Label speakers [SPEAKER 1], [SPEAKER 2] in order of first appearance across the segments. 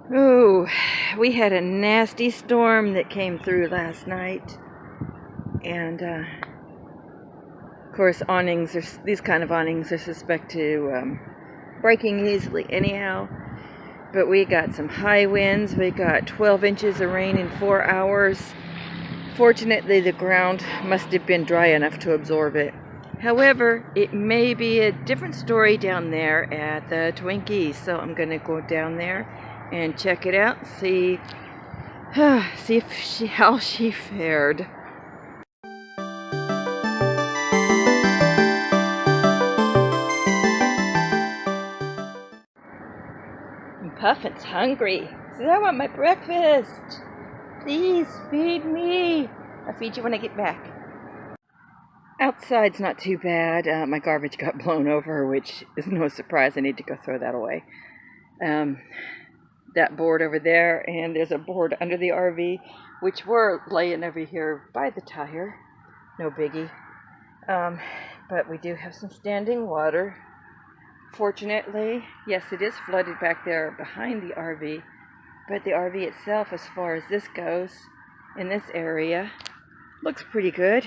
[SPEAKER 1] Oh, we had a nasty storm that came through last night, and of course these kind of awnings are suspect to breaking easily anyhow, but we got some high winds. We got 12 inches of rain in 4 hours. Fortunately, the ground must have been dry enough to absorb it. However, it may be a different story down there at the Twinkie, so I'm going to go down there and check it out, see how she fared. Puffin's hungry. Says, I want my breakfast. Please feed me. I'll feed you when I get back. Outside's not too bad. My garbage got blown over, which is no surprise. I need to go throw that away. That board over there, and there's a board under the RV, which we're laying over here by the tire. No biggie. But we do have some standing water. Fortunately, yes, it is flooded back there behind the RV, but the RV itself, as far as this goes, in this area, looks pretty good.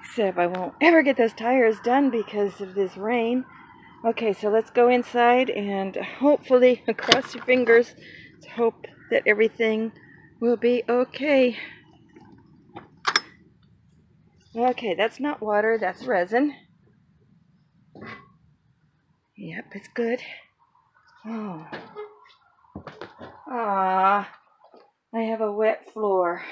[SPEAKER 1] Except I won't ever get those tires done because of this rain. Okay, so let's go inside and hopefully, cross your fingers, let's hope that everything will be okay. Okay, that's not water, that's resin. Yep, it's good. Oh. Ah, I have a wet floor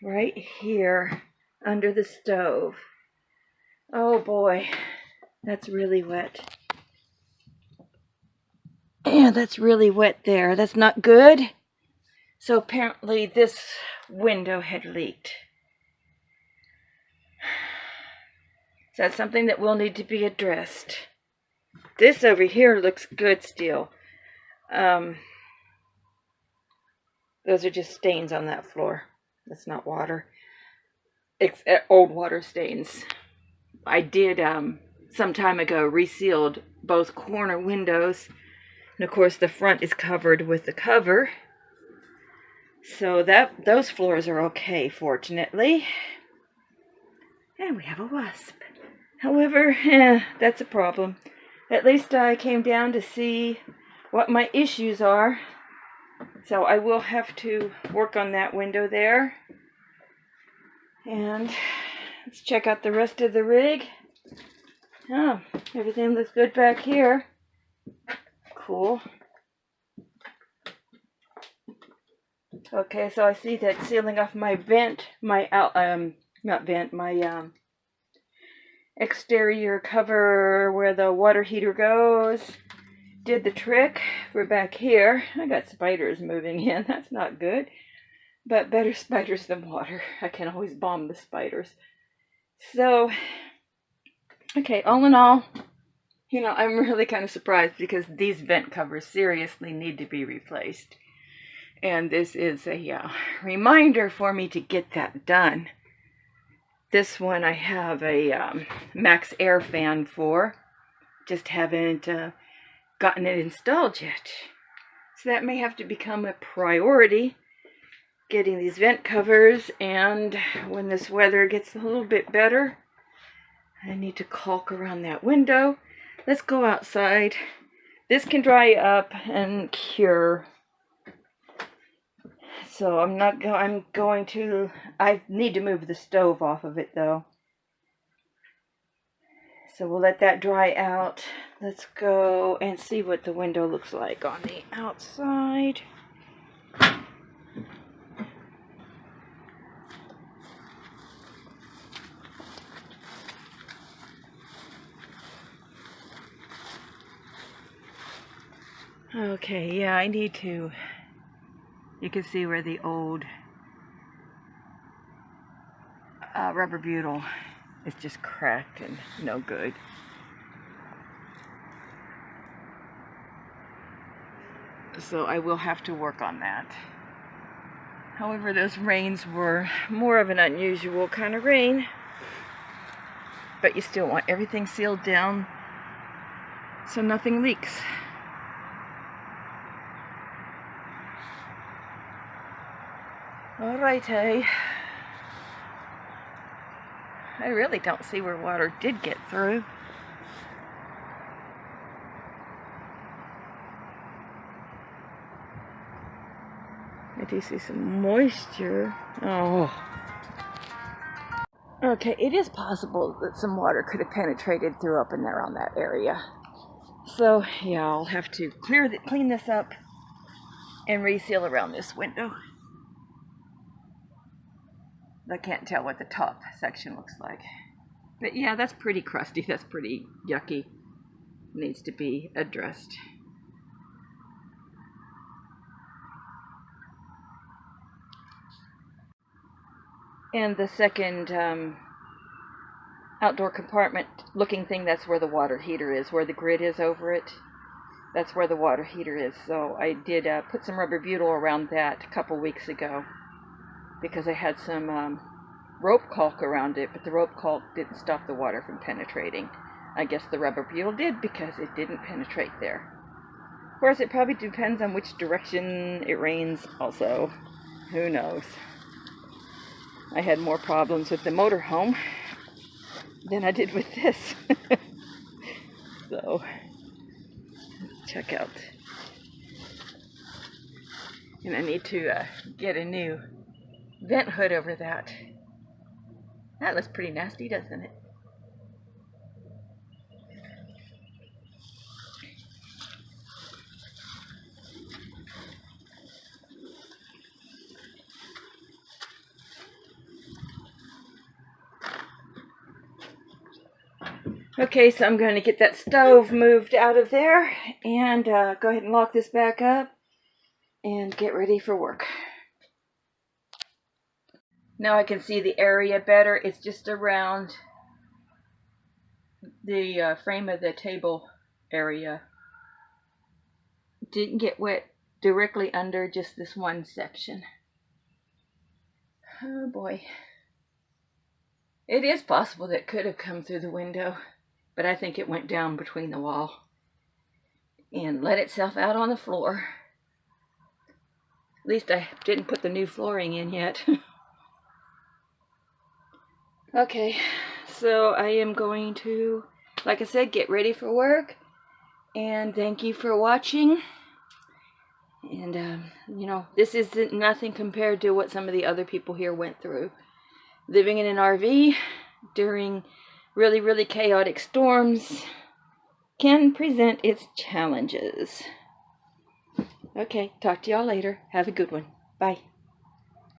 [SPEAKER 1] right here under the stove. Oh boy, that's really wet. Yeah, that's really wet there. That's not good. So apparently this window had leaked. So that's something that will need to be addressed. This over here looks good still. Those are just stains on that floor. That's not water. It's old water stains. I did, some time ago, resealed both corner windows. And of course the front is covered with the cover. So those floors are okay, fortunately. And we have a wasp. However, that's a problem. At least I came down to see what my issues are. So I will have to work on that window there. And let's check out the rest of the rig. Oh, everything looks good back here. Cool. Okay, so I see that sealing off my vent, my exterior cover where the water heater goes, did the trick. We're back here. I got spiders moving in. That's not good. But better spiders than water. I can always bomb the spiders. So, okay, all in all, I'm really kind of surprised because these vent covers seriously need to be replaced. And this is a reminder for me to get that done. This one I have a max air fan for. Just haven't gotten it installed yet. So that may have to become a priority. Getting these vent covers, and when this weather gets a little bit better, I need to caulk around that window. Let's go outside. This can dry up and cure. So I need to move the stove off of it though. So we'll let that dry out. Let's go and see what the window looks like on the outside. Okay, yeah, I need to. You can see where the old rubber butyl is just cracked and no good. So I will have to work on that. However, those rains were more of an unusual kind of rain. But you still want everything sealed down so nothing leaks. Alrighty. I really don't see where water did get through. I do see some moisture. Oh. Okay, it is possible that some water could have penetrated through up in there on that area. So, yeah, I'll have to clean this up and reseal around this window. I can't tell what the top section looks like. But yeah, that's pretty crusty. That's pretty yucky. Needs to be addressed. And the second outdoor compartment looking thing, that's where the water heater is, where the grid is over it. That's where the water heater is. So I did put some rubber butyl around that a couple weeks ago because I had some rope caulk around it, but the rope caulk didn't stop the water from penetrating. I guess the rubber butyl did because it didn't penetrate there. Of course, it probably depends on which direction it rains also. Who knows? I had more problems with the motorhome than I did with this. So, check out. And I need to get a new vent hood over that. That looks pretty nasty, doesn't it? Okay, so I'm going to get that stove moved out of there and go ahead and lock this back up and get ready for work. Now I can see the area better. It's just around the frame of the table area. Didn't get wet directly under just this one section. Oh boy. It is possible that it could have come through the window, but I think it went down between the wall and let itself out on the floor. At least I didn't put the new flooring in yet. Okay, so I am going to, like I said, get ready for work. And thank you for watching. And, you know, this isn't nothing compared to what some of the other people here went through. Living in an RV during really, really chaotic storms can present its challenges. Okay, talk to y'all later. Have a good one. Bye.